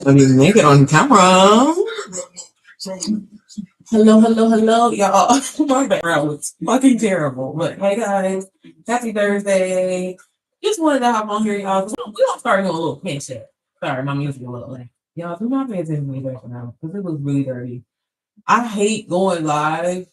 Let me make it on camera. Hello, y'all. My background was fucking terrible. But hey, guys, happy Thursday. Just wanted to hop on here, y'all. 'Cause we don't start doing a little pin check. Sorry, my music a little late. Y'all, do not pay attention to me back now because it was really dirty. I hate going live,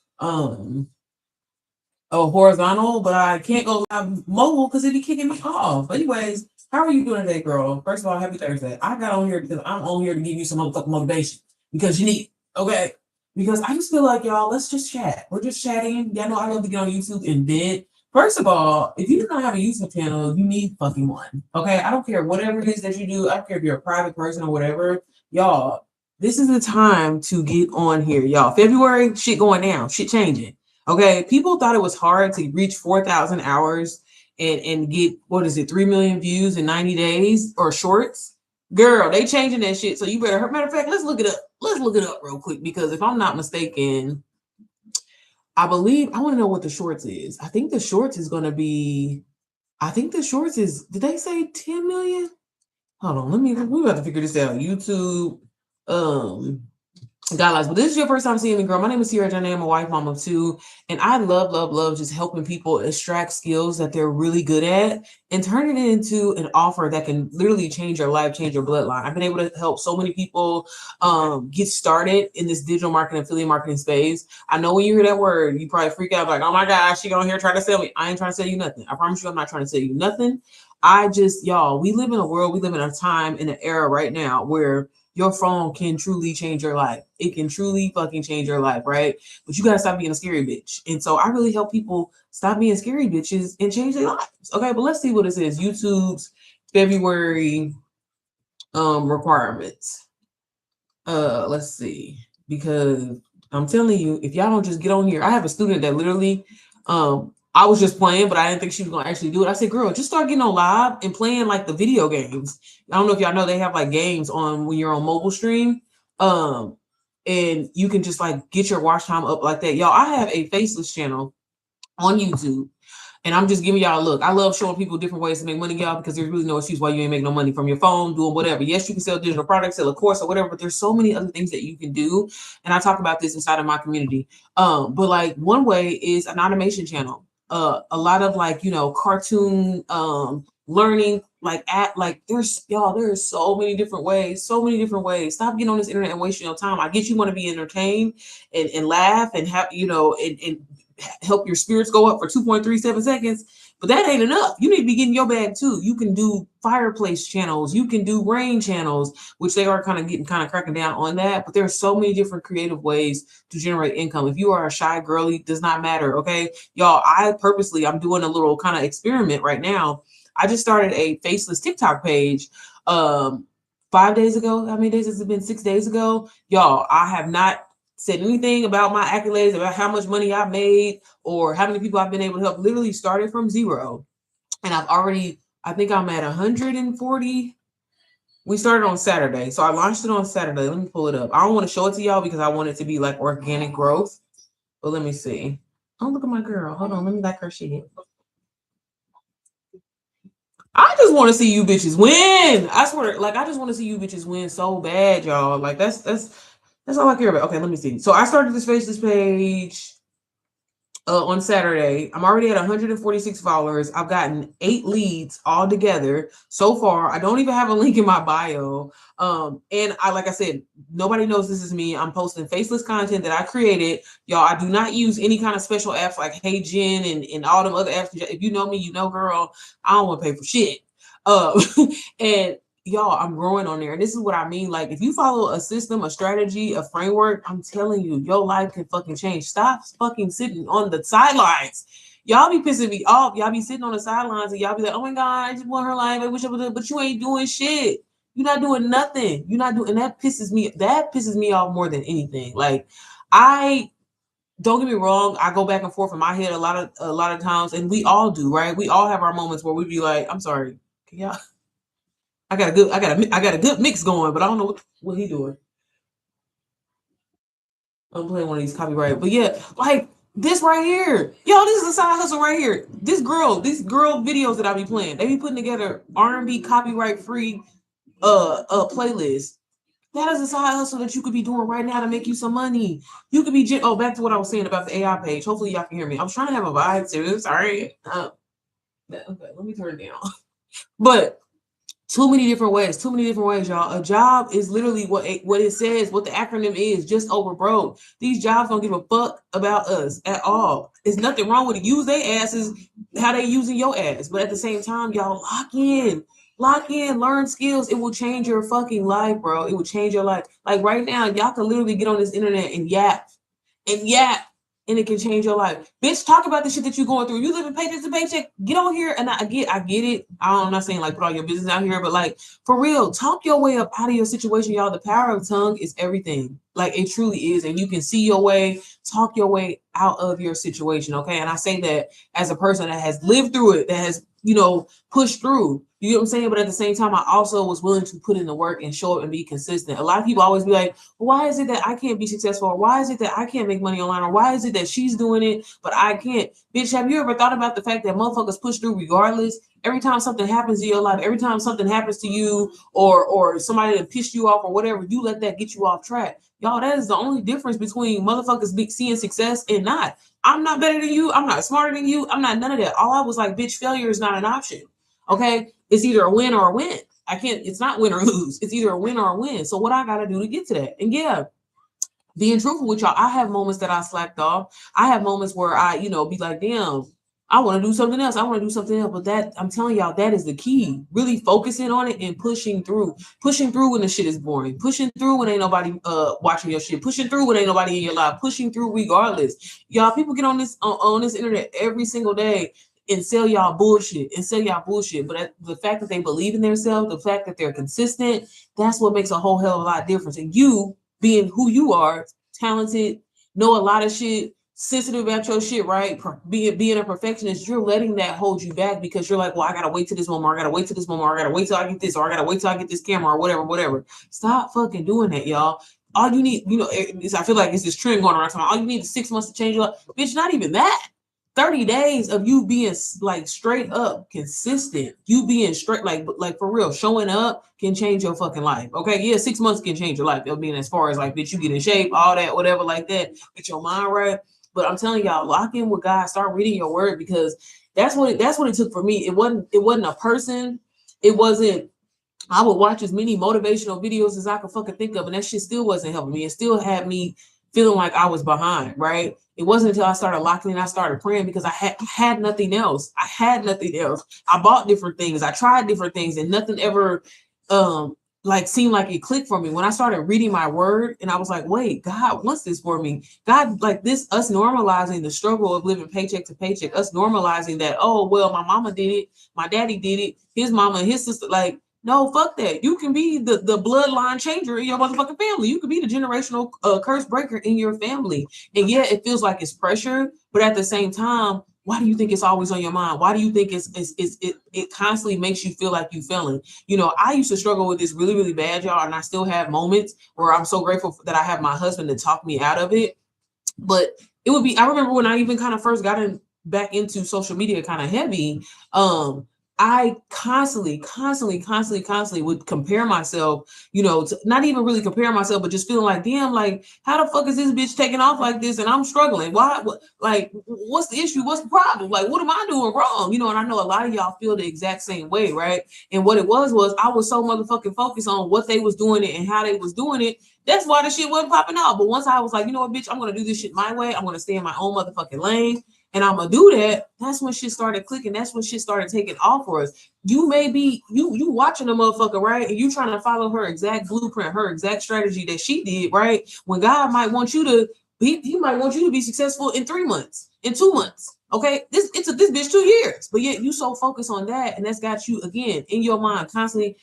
horizontal, but I can't go live mobile because it be kicking me off. But anyways, how are you doing today, girl? First of all, happy Thursday. I got on here because I'm on here to give you some motherfucking motivation because you need it, okay? Because I just feel like y'all, let's just chat. We're just chatting. Y'all know I love to get on YouTube and bid. First of all, if you do not have a YouTube channel, you need fucking one. Okay. I don't care whatever it is that you do. I don't care if you're a private person or whatever. Y'all, this is the time to get on here, y'all. February, shit going down, shit changing. Okay, people thought it was hard to reach 4,000 hours and get what is it, 3 million views in 90 days or shorts. Girl, they changing that shit. So you better. Matter of fact, let's look it up. Let's look it up real quick because if I'm not mistaken, I believe I want to know what the shorts is. I think the shorts is going to be. I think the shorts is. Did they say 10 million? Hold on, let me. We got to figure this out. YouTube. Um, guidelines. But this is your first time seeing me, girl. My name is Sierra Janae. I'm a wife, mom of two, and I love just helping people extract skills that they're really good at and turn it into an offer that can literally change your life, change your bloodline. I've been able to help so many people get started in this digital marketing, affiliate marketing space. I know when you hear that word, you probably freak out like, "Oh my gosh, she on here trying to sell me." I ain't trying to sell you nothing. I promise you, I'm not trying to sell you nothing. I just, y'all, we live in a world, we live in a time, in an era right now where your phone can truly change your life. It can truly fucking change your life, right? But you gotta stop being a scary bitch. And so I really help people stop being scary bitches and change their lives. Okay, but let's see what it says. YouTube's February requirements. Let's see. Because I'm telling you, if y'all don't just get on here, I have a student that literally I was just playing, but I didn't think she was gonna actually do it. I said, girl, just start getting on live and playing like the video games. I don't know if y'all know they have like games on when you're on mobile stream. Um, and you can just like get your watch time up like that. Y'all, I have a faceless channel on YouTube. And I'm just giving y'all a look. I love showing people different ways to make money, y'all, because there's really no excuse why you ain't making no money from your phone, doing whatever. Yes, you can sell digital products, sell a course or whatever, but there's so many other things that you can do. And I talk about this inside of my community. But like one way is an automation channel. A lot of like, cartoon learning, like there's y'all, there's so many different ways, so many different ways. Stop getting on this internet and wasting your time. I get you want to be entertained and laugh and have, and help your spirits go up for 2.37 seconds, but that ain't enough. You need to be getting your bag too. You can do fireplace channels, you can do rain channels, which they are kind of cracking down on that, but there's so many different creative ways to generate income. If you are a shy girly, does not matter. Okay, y'all, I'm doing a little kind of experiment right now. I just started a faceless TikTok page 5 days ago. How many days has it been? 6 days ago. Y'all, I have not said anything about my accolades, about how much money I made or how many people I've been able to help. Literally started from zero. And I think I'm at 140. We started on Saturday. So I launched it on Saturday. Let me pull it up. I don't want to show it to y'all because I want it to be like organic growth. But let me see. Oh, look at my girl. Hold on. Let me like her shit. I just want to see you bitches win. I swear, like I just want to see you bitches win so bad, y'all. Like that's all I care about. Okay, let me see. So I started this faceless page on Saturday. I'm already at 146 followers. I've gotten 8 leads all together so far. I don't even have a link in my bio. And like I said, nobody knows this is me. I'm posting faceless content that I created. Y'all, I do not use any kind of special apps like HeyGen and all them other apps. If you know me, you know, girl, I don't want to pay for shit. And y'all, I'm growing on there. And this is what I mean. Like, if you follow a system, a strategy, a framework, I'm telling you, your life can fucking change. Stop fucking sitting on the sidelines. Y'all be pissing me off. Y'all be sitting on the sidelines and y'all be like, oh my God, I just want her life. I wish I would, but you ain't doing shit. You're not doing nothing. You're not doing, and that pisses me off more than anything. Like, I don't get me wrong, I go back and forth in my head a lot of times, and we all do, right? We all have our moments where we be like, I'm sorry, can y'all I got a good mix going, but I don't know what he doing. I'm playing one of these copyright, but yeah, like this right here, yo, this is a side hustle right here. These girl videos that I be playing, they be putting together R&B copyright free playlist. That is a side hustle that you could be doing right now to make you some money. You could be back to what I was saying about the AI page. Hopefully y'all can hear me. I was trying to have a vibe too. Sorry. Okay, let me turn it down. But too many different ways, y'all. A job is literally what it says, what the acronym is, just over broke. These jobs don't give a fuck about us at all. There's nothing wrong with it. Use their asses how they using your ass. But at the same time, y'all lock in, learn skills. It will change your fucking life, bro. It will change your life. Like right now, y'all can literally get on this internet and yap, and it can change your life. Bitch, talk about the shit that you're going through. You live in paycheck to paycheck. Get on here, and I get it. I'm not saying like put all your business out here, but like for real, talk your way up out of your situation, y'all. The power of tongue is everything. Like it truly is, and you can see your way, talk your way out of your situation. Okay, and I say that as a person that has lived through it, that has pushed through. You know what I'm saying? But at the same time, I also was willing to put in the work and show up and be consistent. A lot of people always be like, why is it that I can't be successful? Or why is it that I can't make money online? Or why is it that she's doing it, but I can't? Bitch, have you ever thought about the fact that motherfuckers push through regardless? Every time something happens in your life, every time something happens to you or somebody that pissed you off or whatever, you let that get you off track. Y'all, that is the only difference between motherfuckers seeing success and not. I'm not better than you. I'm not smarter than you. I'm not none of that. All I was like, bitch, failure is not an option. Okay? It's either a win or a win. It's not win or lose. It's either a win or a win. So what I got to do to get to that? And yeah, being truthful with y'all, I have moments that I slacked off. I have moments where I, be like, damn, I want to do something else. But that, I'm telling y'all, that is the key. Really focusing on it and pushing through when the shit is boring, pushing through when ain't nobody watching your shit, pushing through when ain't nobody in your life, pushing through regardless. Y'all, people get on this internet every single day and sell y'all bullshit. But the fact that they believe in themselves, the fact that they're consistent, that's what makes a whole hell of a lot of difference. And you being who you are, talented, know a lot of shit, sensitive about your shit, right? Being a perfectionist, you're letting that hold you back because you're like, well, I gotta wait till this moment, or I gotta wait till this moment, or I gotta wait till I get this, or I gotta wait till I get this camera, or whatever. Stop fucking doing that, y'all. All you need, I feel like it's this trend going around. All you need is 6 months to change your life. Bitch, not even that. 30 days of you being like straight up consistent, you being straight, like for real, showing up can change your fucking life. Okay. Yeah. 6 months can change your life. I mean, as far as like, bitch, you get in shape, all that, whatever, like that, get your mind right. But I'm telling y'all, lock in with God, start reading your word, because that's what it took for me. It wasn't a person. I would watch as many motivational videos as I could fucking think of, and that shit still wasn't helping me. It still had me feeling like I was behind, right? It wasn't until I started locking in, I started praying, because I had nothing else. I bought different things. I tried different things, and nothing ever seemed like it clicked for me. When I started reading my word, and I was like, wait, God wants this for me. God, like this, us normalizing the struggle of living paycheck to paycheck, us normalizing that, oh, well, my mama did it, my daddy did it, his mama and his sister, like, no, fuck that. You can be the bloodline changer in your motherfucking family. You can be the generational curse breaker in your family. And yeah, it feels like it's pressure, but at the same time, why do you think it's always on your mind? Why do you think it constantly makes you feel like you're failing? I used to struggle with this really, really bad, y'all, and I still have moments where I'm so grateful that I have my husband to talk me out of it. But I remember when I even kind of first got back into social media kind of heavy, I constantly would compare myself, to not even really compare myself, but just feeling like, damn, like, how the fuck is this bitch taking off like this? And I'm struggling. Why? Like, what's the issue? What's the problem? Like, what am I doing wrong? And I know a lot of y'all feel the exact same way, right? And what it was I was so motherfucking focused on what they was doing it and how they was doing it. That's why the shit wasn't popping out. But once I was like, you know what, bitch, I'm going to do this shit my way. I'm going to stay in my own motherfucking lane. And I'm gonna do that. That's when shit started clicking. That's when shit started taking off for us. You may be you watching a motherfucker, right? And you trying to follow her exact blueprint, her exact strategy that she did, right? When God might want you to he might want you to be successful in 3 months, in 2 months. Okay, this bitch 2 years, but yet you so focused on that, and that's got you again in your mind constantly.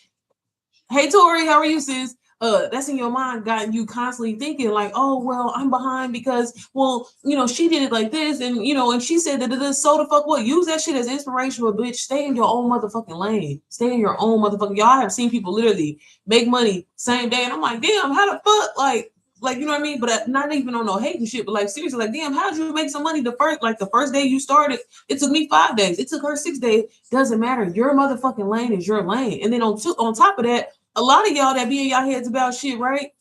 Hey Tori, how are you, sis? That's in your mind, got you constantly thinking like, oh, well, I'm behind because, well, she did it like this, and and she said that so the fuck what? Use that shit as inspirational, bitch. Stay in your own motherfucking lane. Stay in your own motherfucking. Y'all have seen people literally make money same day, and I'm like, damn, how the fuck, like you know what I mean? But not even on no hating shit, but like seriously, like, damn, how did you make some money the first day you started? It took me 5 days. It took her 6 days. Doesn't matter. Your motherfucking lane is your lane. And then on top of that, a lot of y'all that be in y'all heads about shit, right?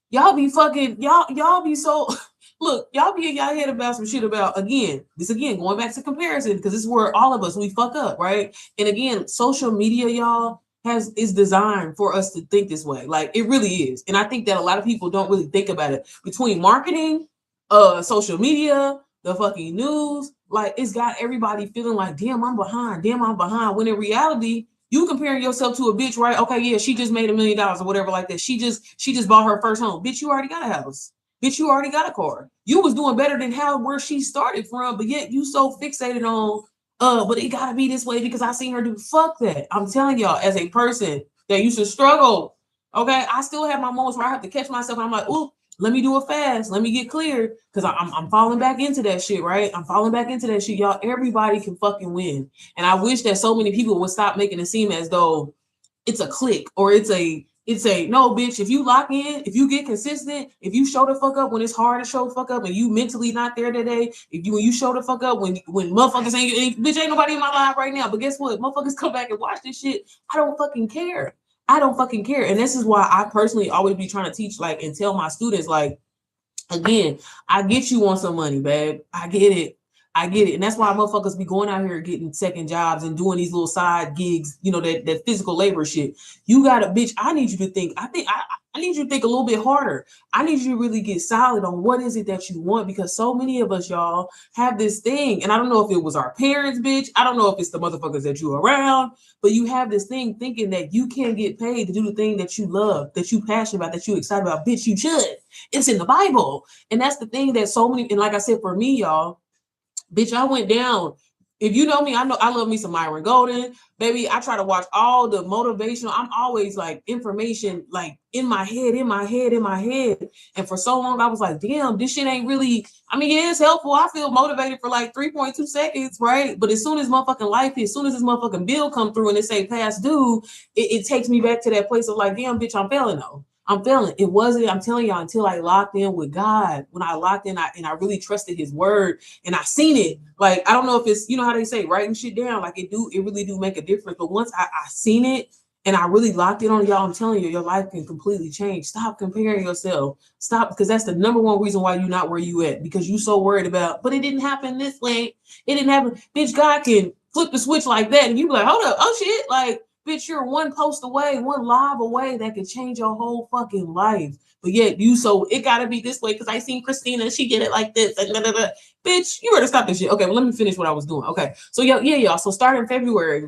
Y'all be fucking, y'all be so look, y'all be in y'all head about some shit about again, going back to comparison, because this is where all of us we fuck up, right? And again, social media, y'all, is designed for us to think this way. Like it really is. And I think that a lot of people don't really think about it. Between marketing, social media, the fucking news, like it's got everybody feeling like, damn, I'm behind, when in reality, you comparing yourself to a bitch, right? Okay, yeah, she just made $1 million or whatever like that. She just bought her first home. Bitch, you already got a house. Bitch, you already got a car. You was doing better than where she started from, but yet you so fixated on but it gotta be this way because I seen her do. Fuck that. I'm telling y'all, as a person that used to struggle, okay, I still have my moments where I have to catch myself and I'm like, ooh, let me do it fast. Let me get clear because I'm falling back into that shit, right? I'm falling back into that shit, y'all. Everybody can fucking win. And I wish that so many people would stop making it seem as though it's a click or it's a no, bitch. If you lock in, if you get consistent, if you show the fuck up when it's hard to show the fuck up and you mentally not there today, when you show the fuck up when motherfuckers bitch, ain't nobody in my life right now. But guess what? Motherfuckers come back and watch this shit. I don't fucking care. And this is why I personally always be trying to teach, like, and tell my students, like, again, I get you want some money, babe. I get it. And that's why motherfuckers be going out here getting second jobs and doing these little side gigs, that physical labor shit. You gotta, bitch, I need you to think. I need you to think a little bit harder. I need you to really get solid on what is it that you want, because so many of us, y'all, have this thing. And I don't know if it was our parents, bitch. I don't know if it's the motherfuckers that you around, but you have this thing thinking that you can't get paid to do the thing that you love, that you passionate about, that you excited about. Bitch, you should. It's in the Bible. And that's the thing that so many, and like I said, for me, y'all, bitch, I went down. If you know me, I know I love me some Myron Golden. Baby, I try to watch all the motivational. I'm always like information, like in my head. And for so long, I was like, damn, this shit ain't really, I mean, yeah, it's helpful. I feel motivated for like 3.2 seconds, right? But as soon as motherfucking life hits, as soon as this motherfucking bill come through and it say past due, it takes me back to that place of like, damn, bitch, I'm failing though. I'm feeling it wasn't, I'm telling y'all, until I locked in with God. When I locked in, I really trusted his word and I seen it. Like, I don't know if it's, you know how they say writing shit down, like it really do make a difference. But once I seen it and I really locked it on, y'all, I'm telling you, your life can completely change. Stop comparing yourself. Stop, because that's the number one reason why you're not where you at, because you so worried about, but it didn't happen this way. It didn't happen. Bitch, God can flip the switch like that and you be like, hold up, oh shit, like, bitch, you're one post away, one live away that could change your whole fucking life. But yet it gotta be this way because I seen Christina, she did it like this. And blah, blah, blah. Bitch, you better stop this shit. Okay, well, let me finish what I was doing. Okay, so yeah, y'all. So starting February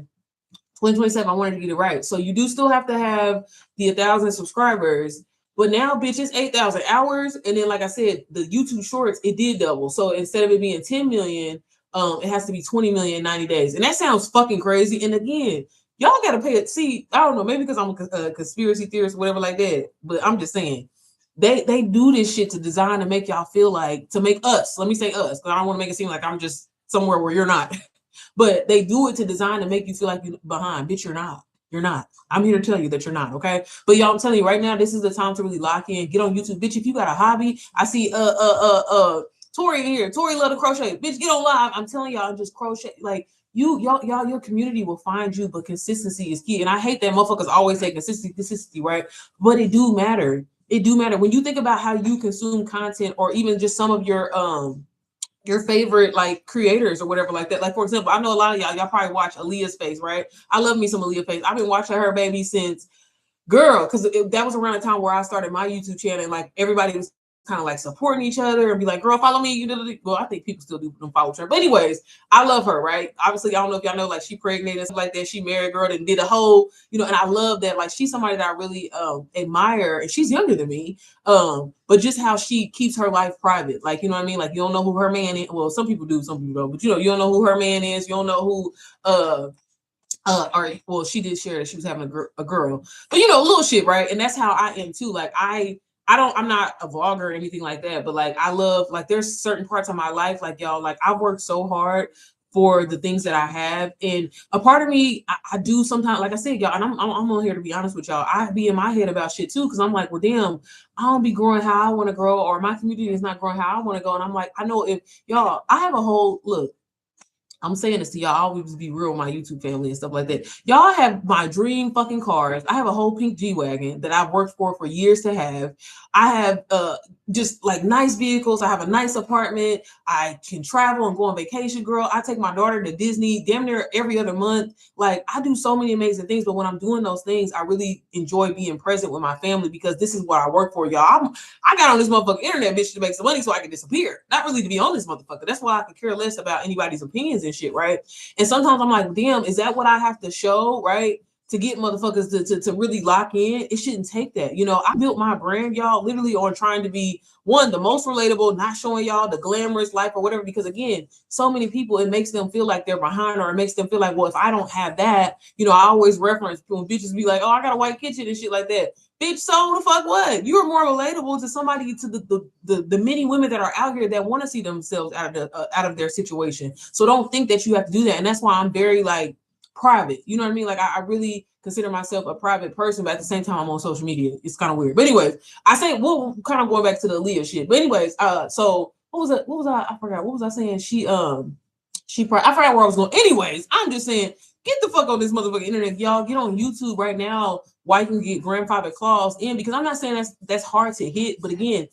2027, I wanted to get it right. So you do still have to have the 1,000 subscribers. But now, bitch, it's 8,000 hours. And then, like I said, the YouTube Shorts, it did double. So instead of it being 10 million, it has to be 20 million in 90 days. And that sounds fucking crazy. And again, y'all got to pay it. See, I don't know, maybe because I'm a conspiracy theorist or whatever like that. But I'm just saying, they do this shit to design to make y'all feel like, to make us, let me say us, because I don't want to make it seem like I'm just somewhere where you're not. But they do it to design to make you feel like you're behind. Bitch, you're not. You're not. I'm here to tell you that you're not, okay? But y'all, I'm telling you right now, this is the time to really lock in. Get on YouTube. Bitch, if you got a hobby, I see Tori in here. Tori love to crochet. Bitch, get on live. I'm telling y'all, just crochet. Like, y'all, your community will find you, but consistency is key. And I hate that motherfuckers always say consistency, right? But it do matter. It do matter. When you think about how you consume content, or even just some of your favorite like creators or whatever like that. Like, for example, I know a lot of y'all probably watch Aaliyah's Face, right? I love me some Aaliyah Face. I've been watching her, baby, since girl, because that was around the time where I started my YouTube channel, and like everybody was kind of like supporting each other and be like, girl, follow me. You know, well, I think people still do follow her. But anyways, I love her, right? Obviously, I don't know if y'all know, like, she pregnant and stuff like that. She married, girl, and did a whole, and I love that. Like, she's somebody that I really admire, and she's younger than me. But just how she keeps her life private. Like, you know what I mean? Like, you don't know who her man is. Well, some people do, some people don't. But you don't know who her man is. You don't know who or well, she did share that she was having a girl, but little shit, right? And that's how I am too. Like, I'm not a vlogger or anything like that, but like, I love, like, there's certain parts of my life, like, y'all, like, I've worked so hard for the things that I have, and a part of me, I do sometimes, like I said, y'all, and I'm on here to be honest with y'all, I be in my head about shit too, because I'm like, well, damn, I don't be growing how I want to grow, or my community is not growing how I want to go, and I'm like, I know if y'all, I have a whole look. I'm saying this to y'all. I always be real with my YouTube family and stuff like that. Y'all have my dream fucking cars. I have a whole pink G-Wagon that I've worked for years to have. I have just like nice vehicles. I have a nice apartment. I can travel and go on vacation, girl. I take my daughter to Disney damn near every other month. Like, I do so many amazing things, but when I'm doing those things, I really enjoy being present with my family because this is what I work for, y'all. I got on this motherfucking internet, bitch, to make some money so I can disappear. Not really to be on this motherfucker. That's why I could care less about anybody's opinions and shit, right? And sometimes I'm like, damn, is that what I have to show, right? To get motherfuckers to really lock in? It shouldn't take that. You know, I built my brand, y'all, literally on trying to be one, the most relatable, not showing y'all the glamorous life or whatever, because again, so many people, it makes them feel like they're behind, or it makes them feel like, well, if I don't have that, you know, I always reference when bitches be like, oh, I got a white kitchen and shit like that. Bitch, so the fuck what? You are more relatable to somebody, to the many women that are out here that want to see themselves out of their situation. So don't think that you have to do that. And that's why I'm very like private. You know what I mean? Like I really consider myself a private person, but at the same time I'm on social media. It's kind of weird. But anyways, I say, well, kind of going back to the Aaliyah shit. But anyways, so what was I forgot. What was I saying? I forgot where I was going. Anyways, I'm just saying, get the fuck on this motherfucking internet, y'all. Get on YouTube right now. Why you can get grandfather clause in? Because I'm not saying that's hard to hit, but again,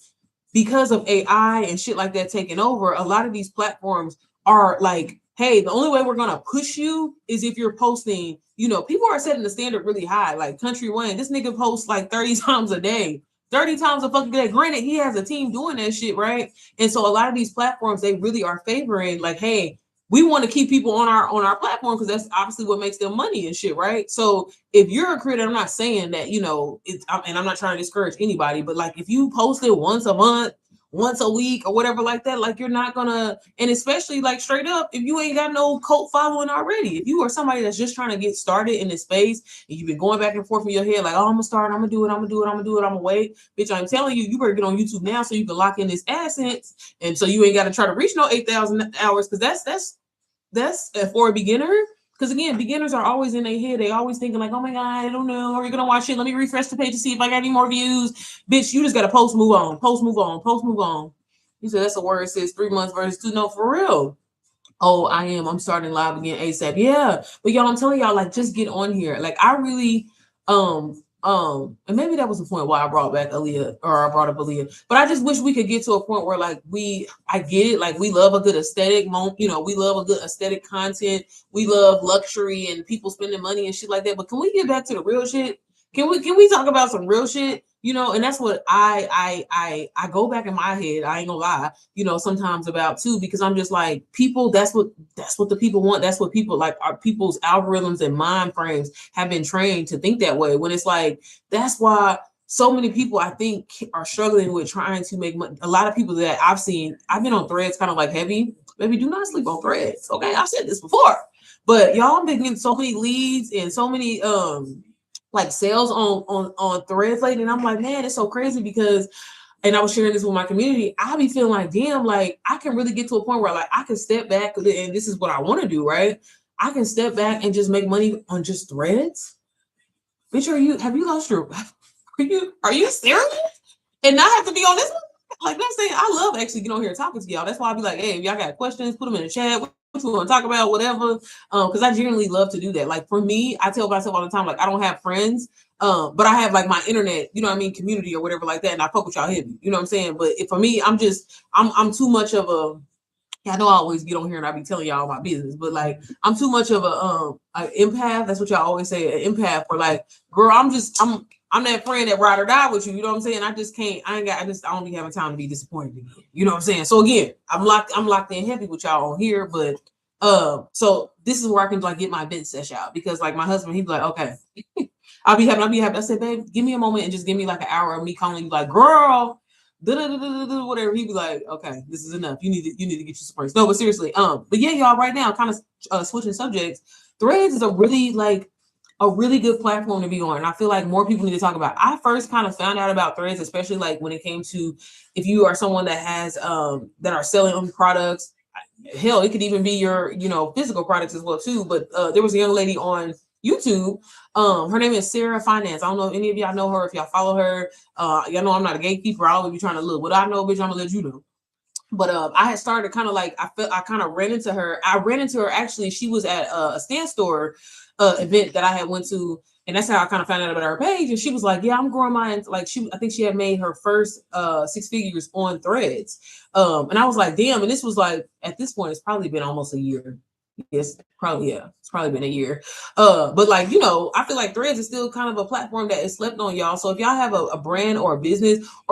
because of AI and shit like that taking over, a lot of these platforms are like, hey, the only way we're gonna push you is if you're posting. You know, people are setting the standard really high. Like Country Wayne, this nigga posts like 30 times a day. 30 times a fucking day. Granted, he has a team doing that shit, right? And so a lot of these platforms, they really are favoring, like, hey, we want to keep people on our platform because that's obviously what makes them money and shit, right? So if you're a creator, I'm not saying that, you know, and I'm not trying to discourage anybody, but like if you post it once a month, once a week or whatever like that, like you're not gonna, and especially like straight up, if you ain't got no cult following already, if you are somebody that's just trying to get started in this space and you've been going back and forth in your head, like, oh, I'm gonna start, I'm gonna do it, I'm gonna do it, I'm gonna do it, I'm gonna wait. Bitch, I'm telling you, you better get on YouTube now so you can lock in this AdSense. And so you ain't got to try to reach no 8,000 hours, because that's for a beginner. Because again, beginners are always in their head. They always thinking like, oh my God, I don't know. Are you gonna watch it? Let me refresh the page to see if I got any more views. Bitch, you just gotta post, move on, post, move on, post, move on. You said that's a word. It says 3 months versus 2. No, for real. Oh, I'm starting live again ASAP. Yeah. But y'all, I'm telling y'all, like, just get on here. Like, I really, and maybe that was the point why I brought back Aaliyah, or I brought up Aaliyah. But I just wish we could get to a point where, like, I get it. Like, we love a good aesthetic you know, we love a good aesthetic content. We love luxury and people spending money and shit like that. But can we get back to the real shit? Can we talk about some real shit? You know, and that's what I go back in my head. I ain't gonna lie, you know, sometimes about too, because I'm just like, people, that's what the people want. That's what people like. Our people's algorithms and mind frames have been trained to think that way. When it's like, that's why so many people, I think, are struggling with trying to make money. A lot of people that I've seen, I've been on Threads kind of like heavy. Maybe do not sleep on Threads. Okay, I've said this before, but y'all have been getting so many leads and so many like sales on Threads lately, and I'm like, man, it's so crazy because, and I was sharing this with my community, I be feeling like, damn, like I can really get to a point where like I can step back, and this is what I want to do, right? I can step back and just make money on just Threads. Bitch, have you lost your, are you serious? And not have to be on this one? Like, that's saying, I love actually getting on here and talking to y'all. That's why I be like, hey, if y'all got questions, put them in the chat. What you want to talk about, whatever. Because I genuinely love to do that. Like, for me, I tell myself all the time, like, I don't have friends, but I have like my internet, you know what I mean, community or whatever like that, and I fuck with y'all heavy. You know what I'm saying? But for me, I'm too much of a, I know I always get on here and I be telling y'all my business, but like I'm too much of an empath. That's what y'all always say, an empath. Or like, girl, I'm that friend that ride or die with you. You know what I'm saying? I just can't. I don't be having time to be disappointed again. You know what I'm saying? So again, I'm locked in heavy with y'all on here, but so this is where I can like get my event sesh out, because like my husband, he'd be like, okay, I'll be happy. I said, babe, give me a moment and just give me like an hour of me calling you like, girl, whatever. He'd be like, okay, this is enough. You need to get you some breaks. No, but seriously, but yeah, y'all, right now, kind of switching subjects. Threads is a really good platform to be on. And I feel like more people need to talk about. I first kind of found out about Threads, especially like when it came to, if you are someone that has that are selling on products. Hell, it could even be your, you know, physical products as well too. But there was a young lady on YouTube. Her name is Sarah Finance. I don't know if any of y'all know her, if y'all follow her. Y'all know I'm not a gatekeeper. I always be trying to look. What I know, bitch, I'm gonna let you know. But I had started kind of like I kind of ran into her. I ran into her actually. She was at a Stand Store event that I had went to, and that's how I kind of found out about her page. And she was like, "Yeah, I'm growing mine." Like I think she had made her first 6 figures on Threads. And I was like, "Damn!" And this was like at this point, it's probably been almost a year. Yes, probably it's probably been a year. But like I feel like Threads is still kind of a platform that is slept on, y'all. So if y'all have a brand or a business